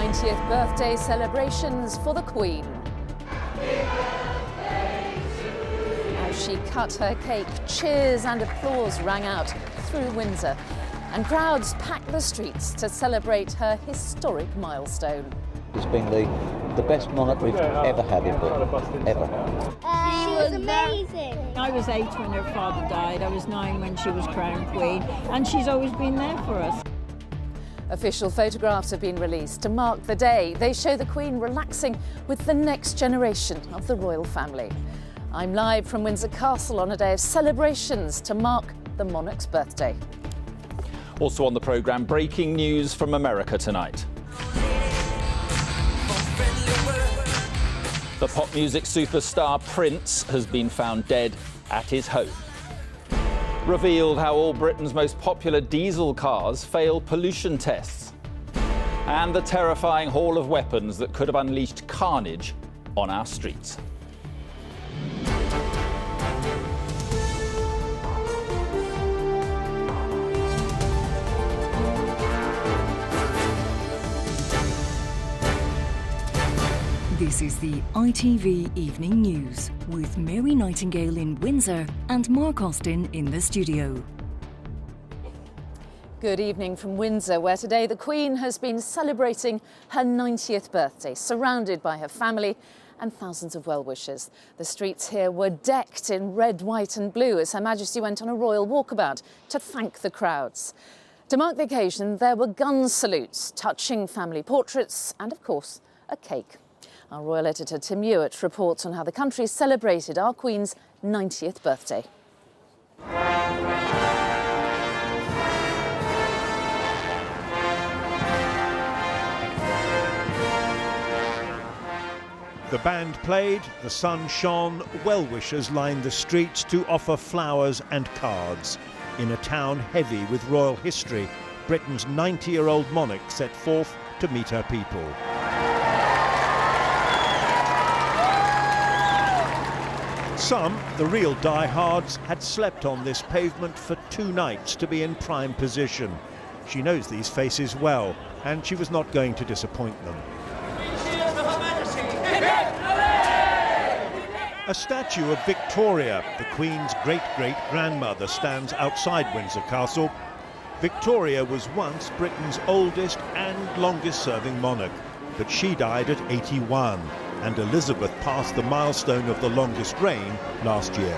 90th birthday celebrations for the Queen. As she cut her cake, cheers and applause rang out through Windsor, and crowds packed the streets to celebrate her historic milestone. It's been the best monarch we've ever had in Britain, ever. She was amazing. I was 8 when her father died, I was 9 when she was crowned queen, and she's always been there for us. Official photographs have been released to mark the day. They show the Queen relaxing with the next generation of the royal family. I'm live from Windsor Castle on a day of celebrations to mark the monarch's birthday. Also on the programme, breaking news from America tonight. The pop music superstar Prince has been found dead at his home. Revealed how all Britain's most popular diesel cars fail pollution tests. And the terrifying haul of weapons that could have unleashed carnage on our streets. This is the ITV Evening News with Mary Nightingale in Windsor and Mark Austin in the studio. Good evening from Windsor, where today the Queen has been celebrating her 90th birthday, surrounded by her family and thousands of well-wishers. The streets here were decked in red, white and blue as Her Majesty went on a royal walkabout to thank the crowds. To mark the occasion, there were gun salutes, touching family portraits and, of course, a cake. Our royal editor Tim Hewitt reports on how the country celebrated our Queen's 90th birthday. The band played, the sun shone, well-wishers lined the streets to offer flowers and cards. In a town heavy with royal history, Britain's 90-year-old monarch set forth to meet her people. Some, the real diehards, had slept on this pavement for 2 nights to be in prime position. She knows these faces well, and she was not going to disappoint them. A statue of Victoria, the Queen's great-great-grandmother, stands outside Windsor Castle. Victoria was once Britain's oldest and longest-serving monarch, but she died at 81. And Elizabeth passed the milestone of the longest reign last year.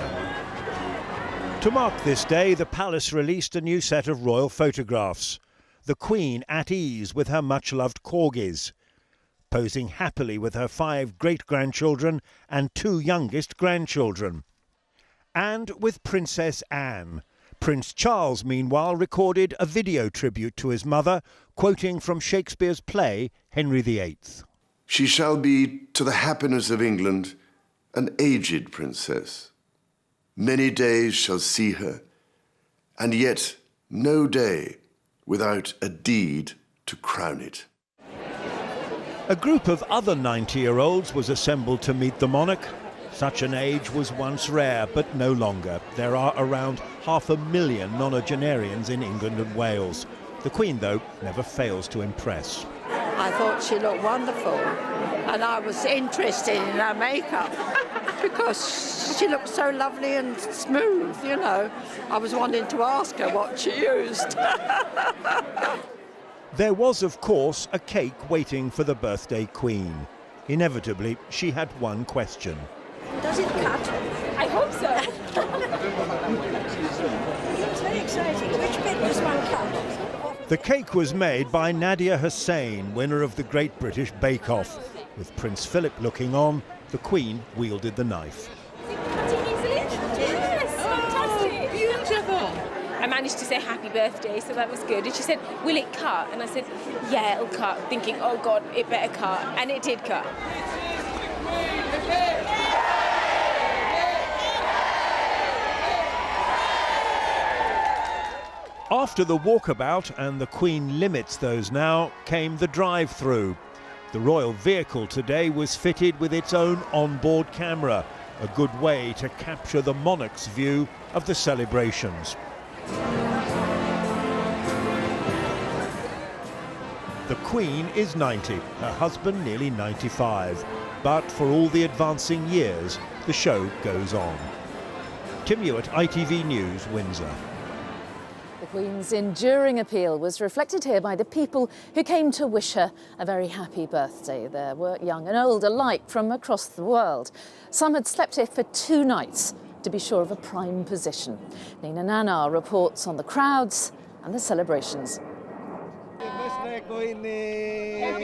To mark this day, the palace released a new set of royal photographs. The Queen at ease with her much-loved corgis, posing happily with her 5 great-grandchildren and 2 youngest grandchildren. And with Princess Anne. Prince Charles, meanwhile, recorded a video tribute to his mother, quoting from Shakespeare's play Henry VIII. She shall be, to the happiness of England, an aged princess. Many days shall see her, and yet no day without a deed to crown it. A group of other 90-year-olds was assembled to meet the monarch. Such an age was once rare, but no longer. There are around 500,000 nonagenarians in England and Wales. The Queen, though, never fails to impress. I thought she looked wonderful, and I was interested in her makeup because she looked so lovely and smooth, you know. I was wanting to ask her what she used. There was, of course, a cake waiting for the birthday Queen. Inevitably, she had one question. Does it cut? I hope so. It's very exciting. Which bit does one cut? The cake was made by Nadia Hussain, winner of the Great British Bake Off. With Prince Philip looking on, the Queen wielded the knife. Yes, fantastic. Beautiful. I managed to say happy birthday, so that was good. And she said, will it cut? And I said, yeah, it'll cut, thinking, oh God, it better cut. And it did cut. After the walkabout, and the Queen limits those now, came the drive-through. The royal vehicle today was fitted with its own onboard camera, a good way to capture the monarch's view of the celebrations. The Queen is 90, her husband nearly 95. But for all the advancing years, the show goes on. Tim Hewitt, ITV News, Windsor. The Queen's enduring appeal was reflected here by the people who came to wish her a very happy birthday. There were young and old alike from across the world. Some had slept here for 2 nights to be sure of a prime position. Nina Nanar reports on the crowds and the celebrations. Happy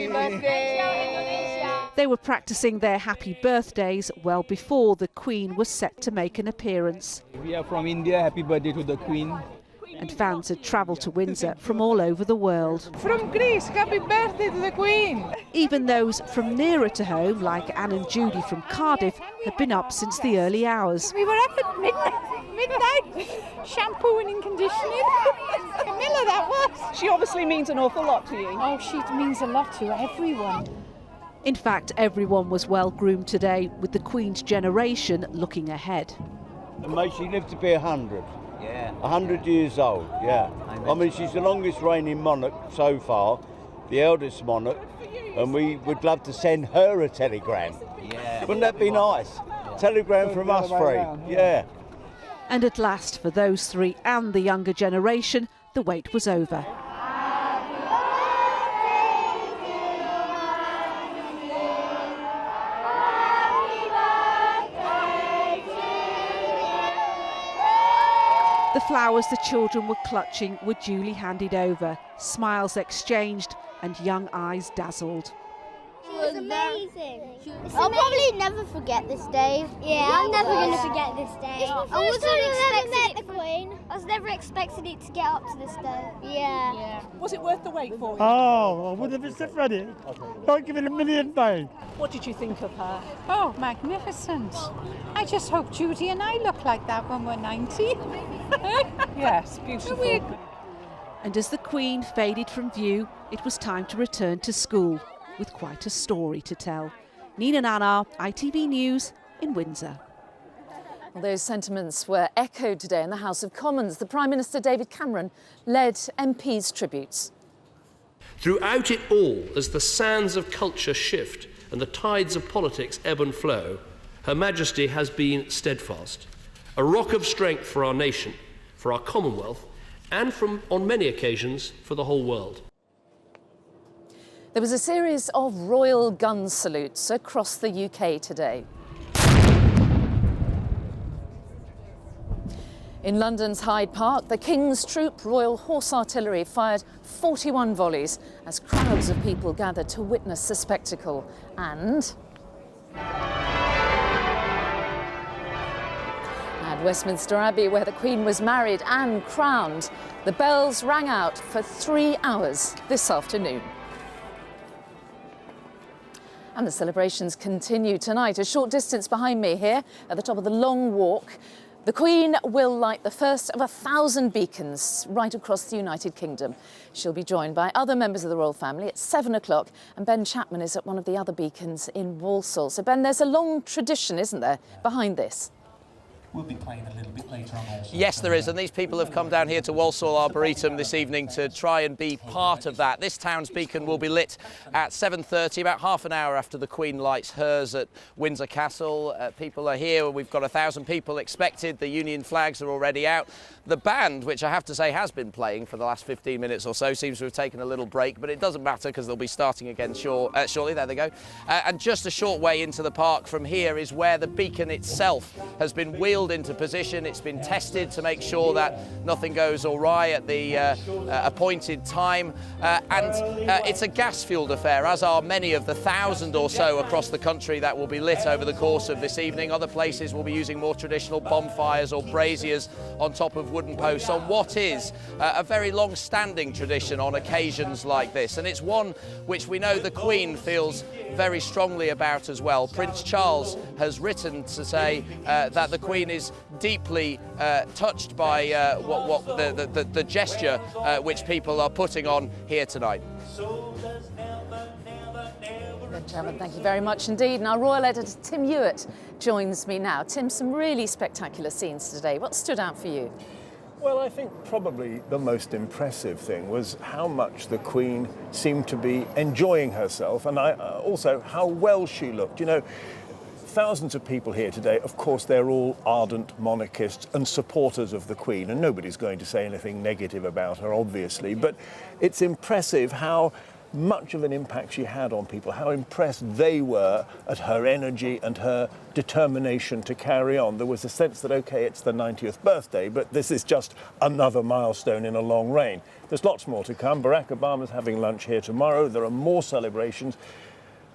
birthday! They were practicing their happy birthdays well before the Queen was set to make an appearance. We are from India. Happy birthday to the Queen. And fans had travelled to Windsor from all over the world. From Greece, happy birthday to the Queen! Even those from nearer to home, like Anne and Judy from Cardiff, had been up since the early hours. We were up at midnight, shampooing and conditioning. Camilla, that was. She obviously means an awful lot to you. Oh, she means a lot to everyone. In fact, everyone was well groomed today, with the Queen's generation looking ahead. Mate, she lived to be 100. Yeah. 100 years old, yeah. I mean, she's the longest reigning monarch so far, the eldest monarch, and we would love to send her a telegram. Yeah. Wouldn't that be nice? Yeah. Telegram from us three, yeah. And at last, for those three and the younger generation, the wait was over. The flowers the children were clutching were duly handed over, smiles exchanged and young eyes dazzled. It was amazing. I'll probably never forget this day. Yeah, I'm never going to forget this day. I was never expecting it to get up to this day. Yeah. Was it worth the wait for you? Oh, I would have been ready. I'd give it a million pounds. What did you think of her? Oh, magnificent. I just hope Judy and I look like that when we're 90. Yes, beautiful. And as the Queen faded from view, it was time to return to school, with quite a story to tell. Nina Nanar, ITV News in Windsor. Well, those sentiments were echoed today in the House of Commons. The Prime Minister David Cameron led MPs' tributes. Throughout it all, as the sands of culture shift and the tides of politics ebb and flow, Her Majesty has been steadfast, a rock of strength for our nation, for our Commonwealth, and on many occasions, for the whole world. There was a series of royal gun salutes across the UK today. In London's Hyde Park, the King's Troop Royal Horse Artillery fired 41 volleys as crowds of people gathered to witness the spectacle. And at Westminster Abbey, where the Queen was married and crowned, the bells rang out for 3 hours this afternoon. And the celebrations continue tonight. A short distance behind me here, at the top of the Long Walk, the Queen will light the first of 1,000 beacons right across the United Kingdom. She'll be joined by other members of the royal family at 7 o'clock, and Ben Chapman is at one of the other beacons in Walsall. So, Ben, there's a long tradition, isn't there, behind this? We'll be playing a little bit later on also. Yes, there is, and these people have come down here to Walsall Arboretum this evening to try and be part of that. This town's beacon will be lit at 7:30, about half an hour after the Queen lights hers at Windsor Castle. People are here. We've got 1,000 people expected. The Union flags are already out. The band, which I have to say has been playing for the last 15 minutes or so, seems to have taken a little break, but it doesn't matter because they'll be starting again shortly. There they go. And just a short way into the park from here is where the beacon itself has been wheeled into position. It's been tested to make sure that nothing goes awry at the appointed time, and it's a gas-fueled affair, as are many of the 1,000 or so across the country that will be lit over the course of this evening. Other places will be using more traditional bonfires or braziers on top of wooden posts on what is a very long-standing tradition on occasions like this, and it's one which we know the Queen feels very strongly about as well. Prince Charles has written to say that the Queen is deeply touched by the gesture which people are putting on here tonight. Chairman, thank you very much indeed. And our royal editor Tim Hewitt joins me now. Tim, some really spectacular scenes today. What stood out for you? Well, I think probably the most impressive thing was how much the Queen seemed to be enjoying herself, and also how well she looked. You know, thousands of people here today, of course, they're all ardent monarchists and supporters of the Queen, and nobody's going to say anything negative about her, obviously, but it's impressive how much of an impact she had on people, how impressed they were at her energy and her determination to carry on. There was a sense that, OK, it's the 90th birthday, but this is just another milestone in a long reign. There's lots more to come. Barack Obama's having lunch here tomorrow. There are more celebrations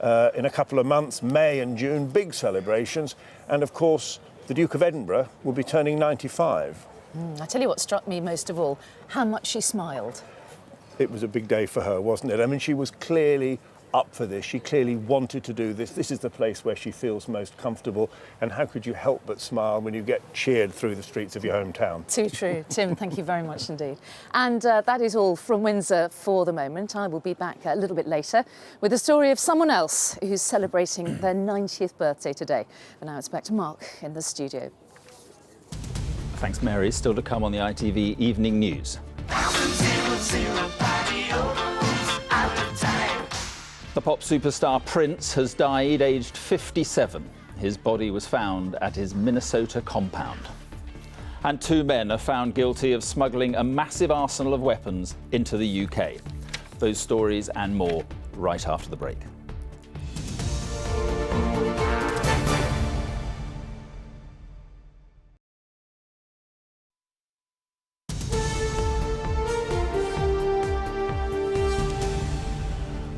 in a couple of months, May and June, big celebrations. And, of course, the Duke of Edinburgh will be turning 95. I tell you what struck me most of all, how much she smiled. It was a big day for her, wasn't it? I mean, she was clearly up for this. She clearly wanted to do this. This is the place where she feels most comfortable. And how could you help but smile when you get cheered through the streets of your hometown? Too true. Tim, thank you very much indeed. And that is all from Windsor for the moment. I will be back a little bit later with the story of someone else who's celebrating their 90th birthday today. But now it's back to Mark in the studio. Thanks, Mary. Still to come on the ITV Evening News. The pop superstar Prince has died aged 57. His body was found at his Minnesota compound. And 2 men are found guilty of smuggling a massive arsenal of weapons into the UK. Those stories and more right after the break.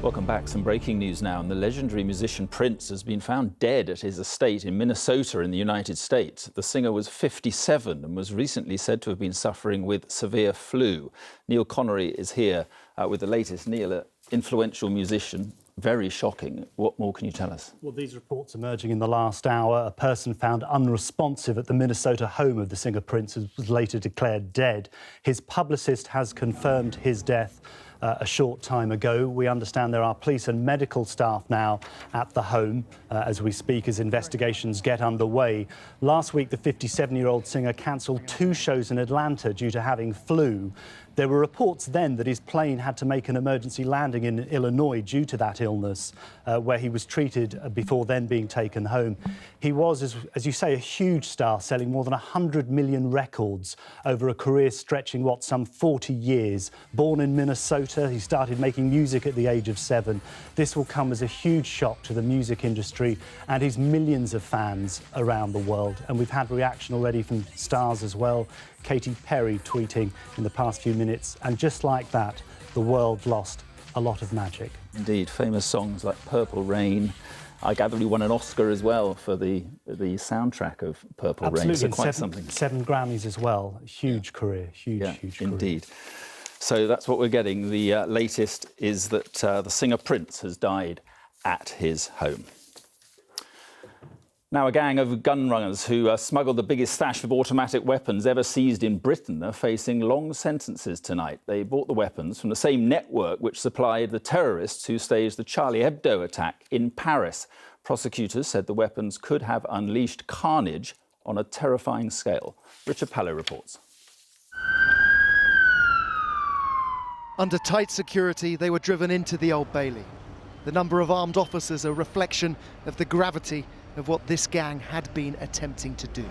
Welcome back. Some breaking news now. And the legendary musician Prince has been found dead at his estate in Minnesota in the United States. The singer was 57 and was recently said to have been suffering with severe flu. Neil Connery is here with the latest. Neil, an influential musician, very shocking. What more can you tell us? Well, these reports emerging in the last hour. A person found unresponsive at the Minnesota home of the singer Prince was later declared dead. His publicist has confirmed his death a short time ago. We understand there are police and medical staff now at the home as we speak, as investigations get underway. Last week, the 57-year-old singer cancelled 2 shows in Atlanta due to having flu. There were reports then that his plane had to make an emergency landing in Illinois due to that illness, where he was treated before then being taken home. He was, as you say, a huge star, selling more than 100 million records over a career stretching, some 40 years. Born in Minnesota, he started making music at the age of 7. This will come as a huge shock to the music industry and his millions of fans around the world. And we've had reaction already from stars as well. Katy Perry tweeting in the past few minutes, and just like that, the world lost a lot of magic. Indeed, famous songs like Purple Rain. I gather he won an Oscar as well for the soundtrack of Purple Rain. So quite something. 7 Grammys as well. Huge career, huge career. Indeed. So that's what we're getting. The latest is that the singer Prince has died at his home. Now, a gang of gun runners who smuggled the biggest stash of automatic weapons ever seized in Britain are facing long sentences tonight. They bought the weapons from the same network which supplied the terrorists who staged the Charlie Hebdo attack in Paris. Prosecutors said the weapons could have unleashed carnage on a terrifying scale. Richard Pallow reports. Under tight security, they were driven into the Old Bailey. The number of armed officers a reflection of the gravity of what this gang had been attempting to do.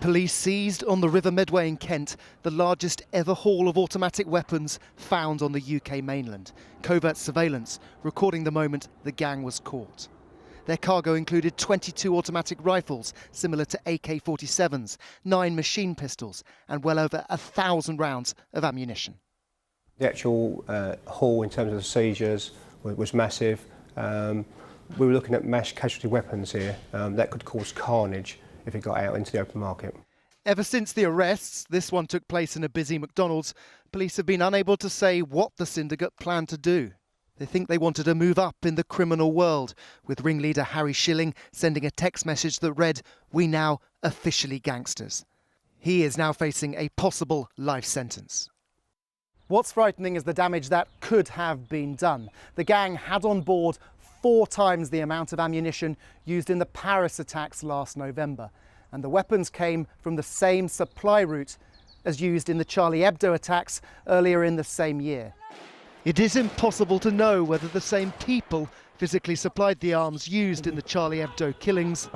Police seized on the River Medway in Kent the largest ever haul of automatic weapons found on the UK mainland. Covert surveillance recording the moment the gang was caught. Their cargo included 22 automatic rifles similar to AK-47s, 9 machine pistols and well over 1,000 rounds of ammunition. The actual haul in terms of the seizures was massive. We were looking at mass casualty weapons here that could cause carnage if it got out into the open market. Ever since the arrests, this one took place in a busy McDonald's, police have been unable to say what the syndicate planned to do. They think they wanted to move up in the criminal world, with ringleader Harry Schilling sending a text message that read, "We now officially gangsters." He is now facing a possible life sentence. What's frightening is the damage that could have been done. The gang had on board 4 times the amount of ammunition used in the Paris attacks last November. and the weapons came from the same supply route as used in the Charlie Hebdo attacks earlier in the same year. It is impossible to know whether the same people physically supplied the arms used in the Charlie Hebdo killings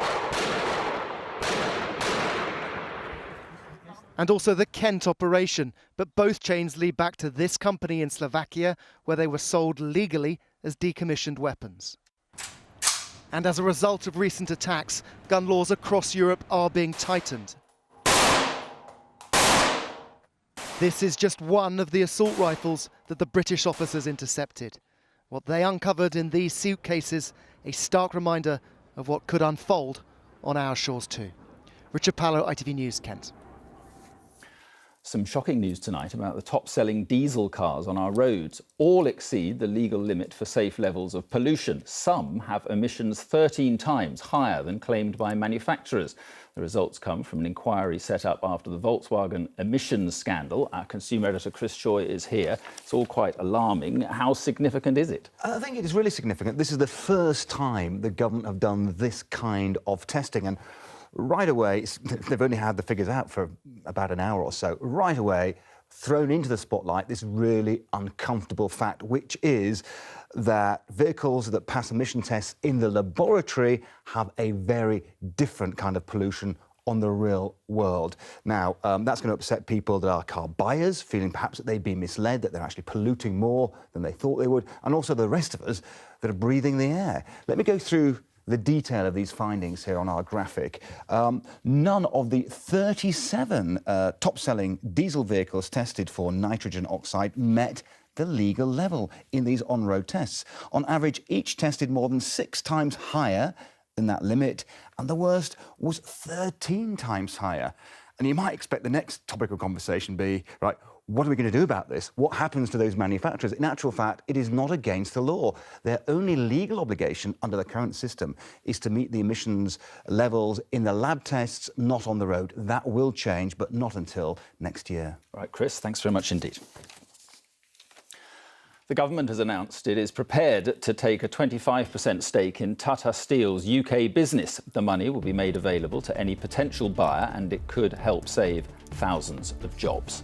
and also the Kent operation, but both chains lead back to this company in Slovakia, where they were sold legally as decommissioned weapons. And as a result of recent attacks, gun laws across Europe are being tightened. This is just one of the assault rifles that the British officers intercepted. What they uncovered in these suitcases, a stark reminder of what could unfold on our shores too. Richard Pallow, ITV News, Kent. Some shocking news tonight about the top-selling diesel cars on our roads. All exceed the legal limit for safe levels of pollution. Some have emissions 13 times higher than claimed by manufacturers. The results come from an inquiry set up after the Volkswagen emissions scandal. Our consumer editor Chris Choi is here. It's all quite alarming. How significant is it? I think it is really significant. This is the first time the government have done this kind of testing, and right away, they've only had the figures out for about an hour or so. Right away, thrown into the spotlight this really uncomfortable fact, which is that vehicles that pass emission tests in the laboratory have a very different kind of pollution on the real world. Now, that's going to upset people that are car buyers, feeling perhaps that they've been misled, that they're actually polluting more than they thought they would, and also the rest of us that are breathing the air. Let me go through the detail of these findings here on our graphic. None of the 37 top-selling diesel vehicles tested for nitrogen oxide met the legal level in these on-road tests. On average, each tested more than 6 times higher than that limit, and the worst was 13 times higher. And you might expect the next topic of conversation be, right, what are we going to do about this? What happens to those manufacturers? In actual fact, it is not against the law. Their only legal obligation under the current system is to meet the emissions levels in the lab tests, not on the road. That will change, but not until next year. Right, Chris, thanks very much indeed. The government has announced it is prepared to take a 25% stake in Tata Steel's UK business. The money will be made available to any potential buyer, and it could help save thousands of jobs.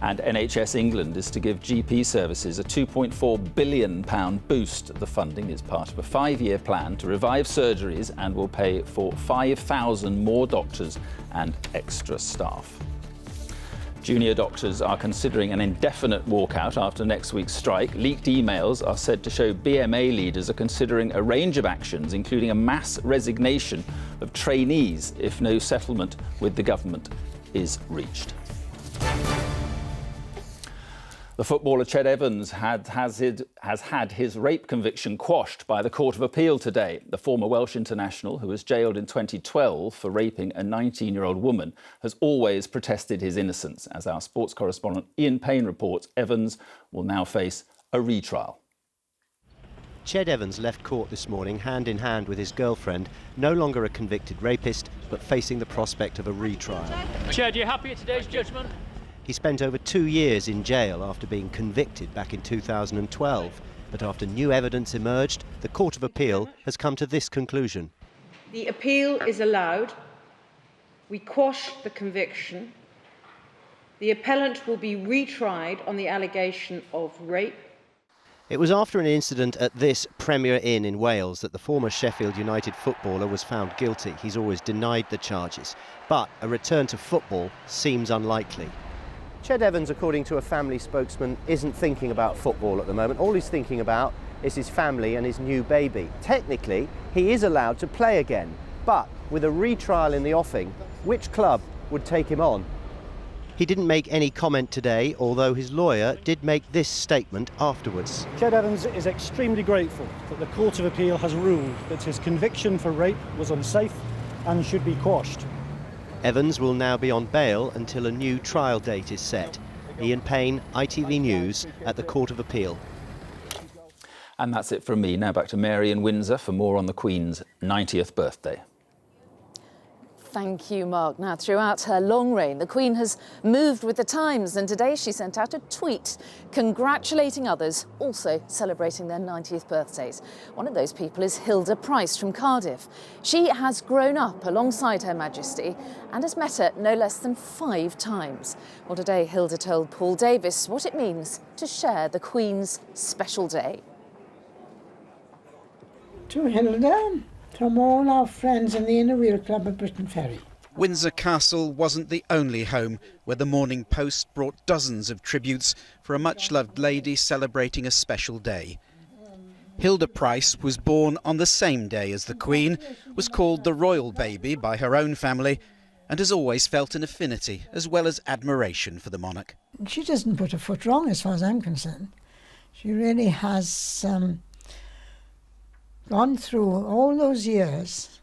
And NHS England is to give GP services a £2.4 billion boost. The funding is part of a 5-year plan to revive surgeries and will pay for 5,000 more doctors and extra staff. Junior doctors are considering an indefinite walkout after next week's strike. Leaked emails are said to show BMA leaders are considering a range of actions, including a mass resignation of trainees if no settlement with the government is reached. The footballer Ched Evans has had his rape conviction quashed by the Court of Appeal today. The former Welsh international, who was jailed in 2012 for raping a 19-year-old woman, has always protested his innocence. As our sports correspondent Ian Payne reports, Evans will now face a retrial. Ched Evans left court this morning hand in hand with his girlfriend, no longer a convicted rapist, but facing the prospect of a retrial. Ched, you happy at today's judgment? He spent over 2 years in jail after being convicted back in 2012. But after new evidence emerged, the Court of Appeal has come to this conclusion. The appeal is allowed. We quash the conviction. The appellant will be retried on the allegation of rape. It was after an incident at this Premier Inn in Wales that the former Sheffield United footballer was found guilty. He's always denied the charges. But a return to football seems unlikely. Ched Evans, according to a family spokesman, isn't thinking about football at the moment. All he's thinking about is his family and his new baby. Technically, he is allowed to play again, but with a retrial in the offing, which club would take him on? He didn't make any comment today, although his lawyer did make this statement afterwards. Ched Evans is extremely grateful that the Court of Appeal has ruled that his conviction for rape was unsafe and should be quashed. Evans will now be on bail until a new trial date is set. Ian Payne, ITV News, at the Court of Appeal. And that's it from me. Now back to Mary in Windsor for more on the Queen's 90th birthday. Thank you, Mark. Now, throughout her long reign, the Queen has moved with the times, and today she sent out a tweet congratulating others also celebrating their 90th birthdays. One of those people is Hilda Price from Cardiff. She has grown up alongside Her Majesty and has met her no less than 5 times. Well, today Hilda told Paul Davis what it means to share the Queen's special day. To Hilda, from all our friends in the Inner Wheel Club of Britain Ferry. Windsor Castle wasn't the only home where the Morning Post brought dozens of tributes for a much-loved lady celebrating a special day. Hilda Price was born on the same day as the Queen, was called the Royal Baby by her own family, and has always felt an affinity as well as admiration for the monarch. She doesn't put a foot wrong as far as I'm concerned. She really has gone through all those years,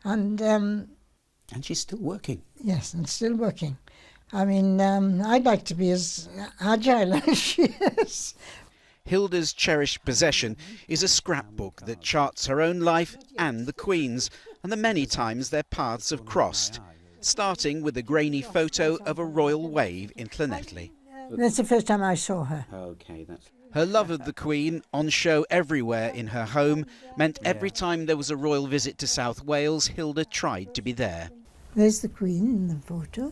and she's still working. Yes, and still working. I mean, I'd like to be as agile as she is. Hilda's cherished possession is a scrapbook that charts her own life and the Queen's, and the many times their paths have crossed, starting with a grainy photo of a royal wave in Llanelli. That's the first time I saw her. Okay, that's... Her love of the Queen, on show everywhere in her home, meant every time there was a royal visit to South Wales, Hilda tried to be there. There's the Queen in the photo,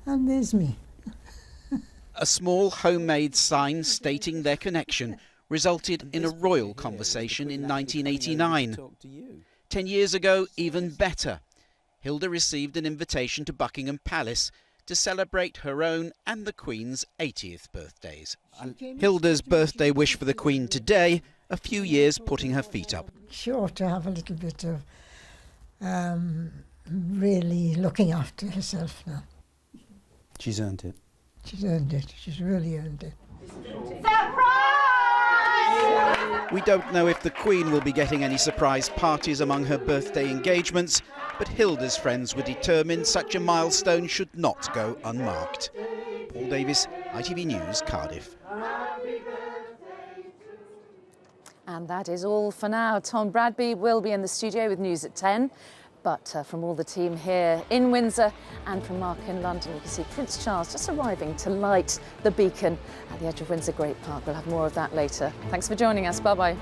and there's me. A small homemade sign stating their connection resulted in a royal conversation in 1989. 10 years ago, even better. Hilda received an invitation to Buckingham Palace to celebrate her own and the Queen's 80th birthdays. Hilda's birthday wish for the Queen today, a few years putting her feet up. She ought to have a little bit of really looking after herself now. She's earned it. She's earned it. She's really earned it. We don't know if the Queen will be getting any surprise parties among her birthday engagements, but Hilda's friends were determined such a milestone should not go unmarked. Paul Davis, ITV News, Cardiff. And that is all for now. Tom Bradby will be in the studio with news at 10. But from all the team here in Windsor and from Mark in London, you can see Prince Charles just arriving to light the beacon at the edge of Windsor Great Park. We'll have more of that later. Thanks for joining us. Bye-bye.